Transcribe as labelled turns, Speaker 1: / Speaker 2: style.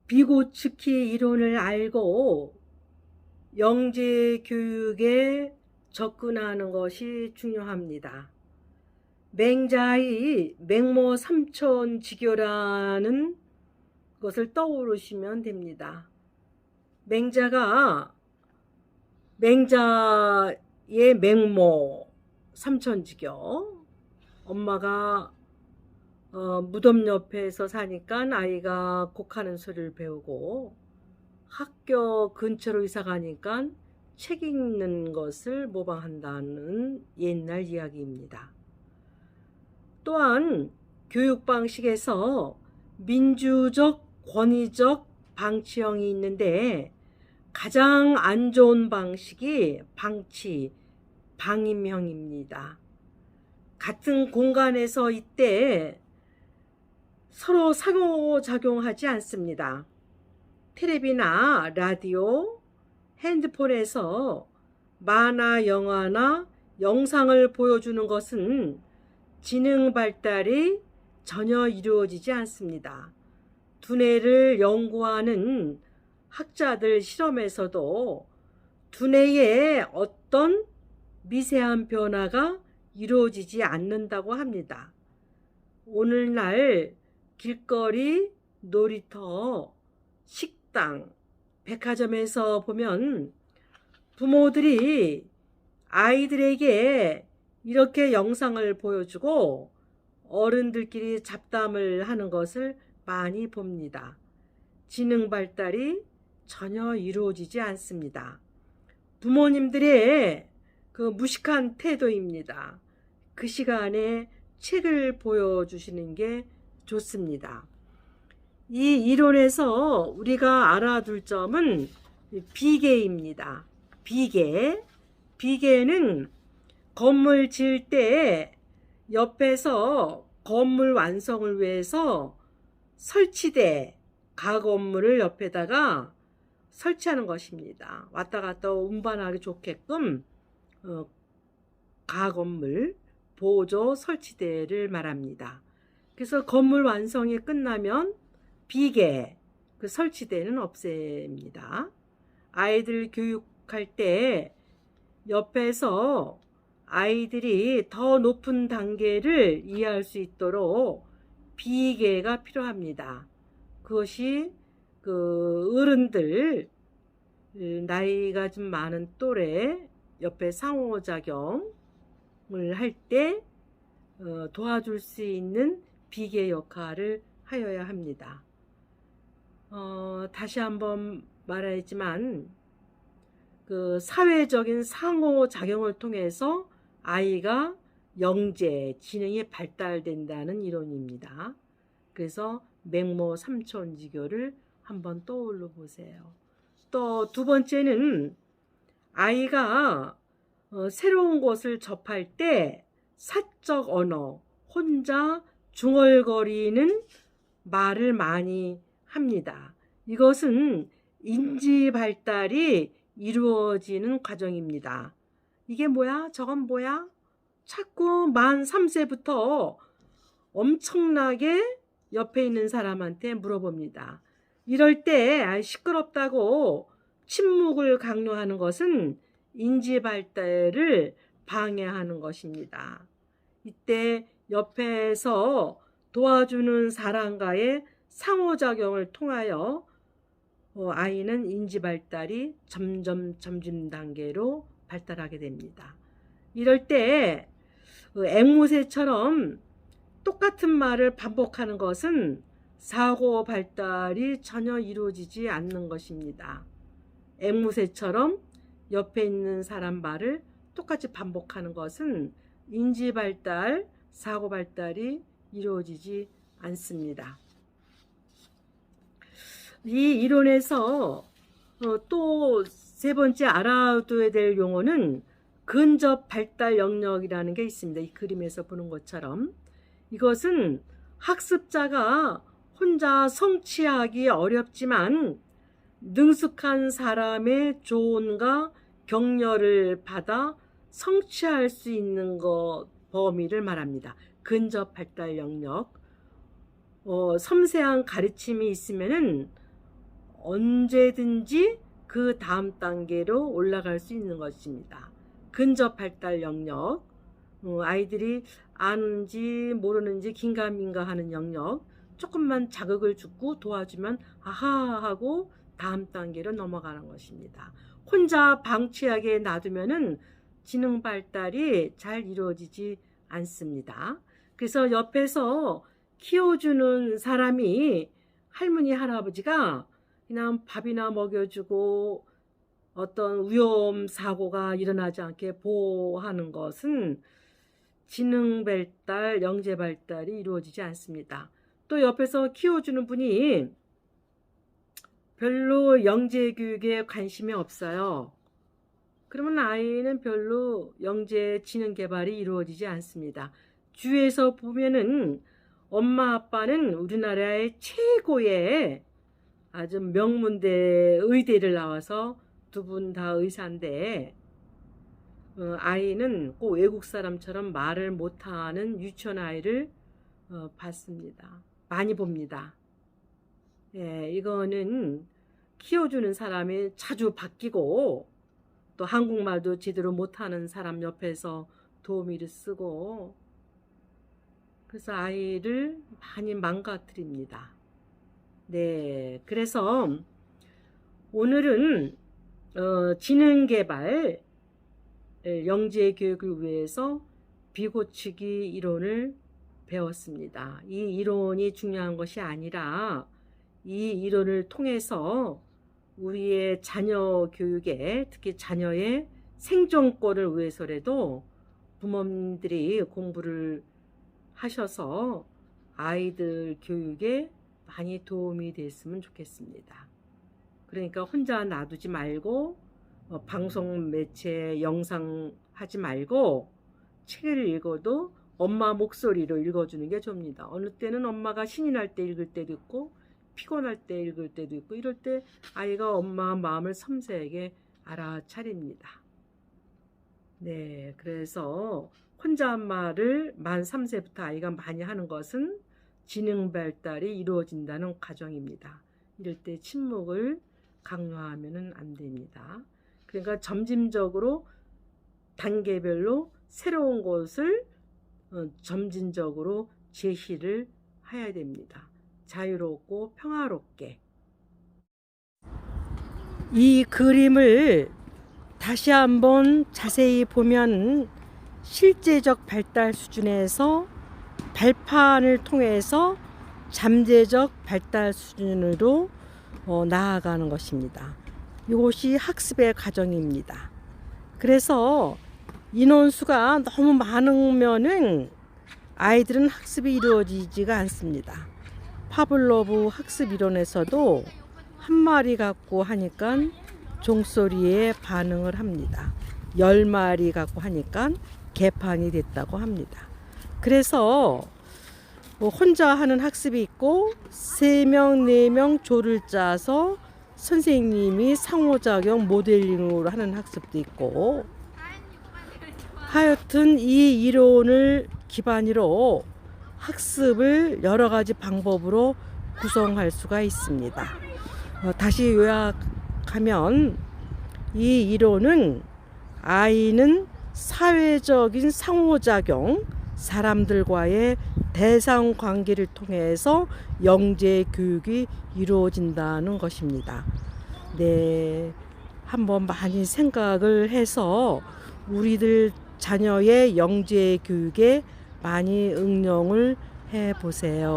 Speaker 1: 비고츠키 이론을 알고 영재 교육에 접근하는 것이 중요합니다. 맹자의 맹모 삼천지교라는 것을 떠오르시면 됩니다. 맹자의 맹모 삼천지교, 엄마가 무덤 옆에서 사니까 아이가 곡하는 소리를 배우고 학교 근처로 이사 가니까 책 읽는 것을 모방한다는 옛날 이야기입니다. 또한 교육 방식에서 민주적, 권위적 방치형이 있는데 가장 안 좋은 방식이 방임형입니다. 같은 공간에서 이때 서로 상호작용하지 않습니다. 텔레비나 라디오, 핸드폰에서 만화, 영화나 영상을 보여주는 것은 지능 발달이 전혀 이루어지지 않습니다. 두뇌를 연구하는 학자들 실험에서도 두뇌에 어떤 미세한 변화가 이루어지지 않는다고 합니다. 오늘날 길거리, 놀이터, 식당, 백화점에서 보면 부모들이 아이들에게 이렇게 영상을 보여주고 어른들끼리 잡담을 하는 것을 많이 봅니다. 지능 발달이 전혀 이루어지지 않습니다. 부모님들의 그 무식한 태도입니다. 그 시간에 책을 보여주시는 게 좋습니다. 이 이론에서 우리가 알아둘 점은 비계입니다. 비계는 건물 지을 때 옆에서 건물 완성을 위해서 설치대, 가건물을 옆에다가 설치하는 것입니다. 왔다 갔다 운반하기 좋게끔 가건물, 보조 설치대를 말합니다. 그래서 건물 완성이 끝나면 비계, 그 설치대는 없앱니다. 아이들 교육할 때 옆에서 아이들이 더 높은 단계를 이해할 수 있도록 비계가 필요합니다. 그것이 그 어른들, 나이가 좀 많은 또래 옆에 상호작용을 할 때 도와줄 수 있는 비계 역할을 하여야 합니다. 다시 한번 말하지만 그 사회적인 상호작용을 통해서 아이가 영재, 지능이 발달된다는 이론입니다. 그래서 맹모 삼천지교를 한번 떠올려 보세요. 또 두 번째는 아이가 새로운 곳을 접할 때 사적 언어, 혼자 중얼거리는 말을 많이 합니다. 이것은 인지 발달이 이루어지는 과정입니다. 이게 뭐야? 저건 뭐야? 자꾸 만 3세부터 엄청나게 옆에 있는 사람한테 물어봅니다. 이럴 때 시끄럽다고 침묵을 강요하는 것은 인지 발달을 방해하는 것입니다. 이때 옆에서 도와주는 사람과의 상호작용을 통하여 아이는 인지 발달이 점점 단계로 발달하게 됩니다. 이럴 때 앵무새처럼 똑같은 말을 반복하는 것은 사고 발달이 전혀 이루어지지 않는 것입니다. 앵무새처럼 옆에 있는 사람 말을 똑같이 반복하는 것은 인지 발달, 사고 발달이 이루어지지 않습니다. 이 이론에서 또 세 번째 알아둬야 될 용어는 근접 발달 영역이라는 게 있습니다. 이 그림에서 보는 것처럼 이것은 학습자가 혼자 성취하기 어렵지만 능숙한 사람의 조언과 격려를 받아 성취할 수 있는 것 범위를 말합니다. 근접 발달 영역. 섬세한 가르침이 있으면은 언제든지 그 다음 단계로 올라갈 수 있는 것입니다. 근접 발달 영역. 아이들이 아는지 모르는지 긴가민가 하는 영역. 조금만 자극을 주고 도와주면 아하 하고 다음 단계로 넘어가는 것입니다. 혼자 방치하게 놔두면은 지능 발달이 잘 이루어지지 않습니다. 그래서 옆에서 키워주는 사람이 할머니, 할아버지가 그냥 밥이나 먹여주고 어떤 위험 사고가 일어나지 않게 보호하는 것은 지능 발달, 영재 발달이 이루어지지 않습니다. 또 옆에서 키워주는 분이 별로 영재 교육에 관심이 없어요. 그러면 아이는 별로 영재 지능 개발이 이루어지지 않습니다. 주위에서 보면은 엄마 아빠는 우리나라의 최고의 아주 명문대 의대를 나와서 두 분 다 의사인데 아이는 꼭 외국 사람처럼 말을 못하는 유치원 아이를 봤습니다. 많이 봅니다. 예, 이거는 키워주는 사람이 자주 바뀌고 또 한국말도 제대로 못하는 사람 옆에서 도우미를 쓰고 그래서 아이를 많이 망가뜨립니다. 네, 그래서 오늘은 지능개발 영재 교육을 위해서 비고치기 이론을 배웠습니다. 이 이론이 중요한 것이 아니라 이 이론을 통해서 우리의 자녀 교육에 특히 자녀의 생존권을 위해서라도 부모님들이 공부를 하셔서 아이들 교육에 많이 도움이 됐으면 좋겠습니다. 그러니까 혼자 놔두지 말고 방송 매체 영상 하지 말고 책을 읽어도 엄마 목소리로 읽어주는 게 좋습니다. 어느 때는 엄마가 신이 날 때 읽을 때도 있고 피곤할 때 읽을 때도 있고 이럴 때 아이가 엄마 마음을 섬세하게 알아차립니다. 네, 그래서 혼잣말을 만 3세부터 아이가 많이 하는 것은 지능 발달이 이루어진다는 과정입니다. 이럴 때 침묵을 강요하면 안 됩니다. 그러니까 점진적으로 단계별로 새로운 것을 점진적으로 제시를 해야 됩니다. 자유롭고 평화롭게. 이 그림을 다시 한번 자세히 보면 실제적 발달 수준에서 발판을 통해서 잠재적 발달 수준으로 나아가는 것입니다. 이것이 학습의 과정입니다. 그래서 인원수가 너무 많으면은 아이들은 학습이 이루어지지가 않습니다. 파블로브 학습 이론에서도 한 마리 갖고 하니까 종소리에 반응을 합니다. 10마리 갖고 하니까 개판이 됐다고 합니다. 그래서 혼자 하는 학습이 있고 3명, 4명 조를 짜서 선생님이 상호작용 모델링으로 하는 학습도 있고 하여튼 이 이론을 기반으로 학습을 여러 가지 방법으로 구성할 수가 있습니다. 다시 요약하면 이 이론은 아이는 사회적인 상호작용, 사람들과의 대상 관계를 통해서 영재 교육이 이루어진다는 것입니다. 네, 한번 많이 생각을 해서 우리들 자녀의 영재 교육에 많이 응용을 해 보세요.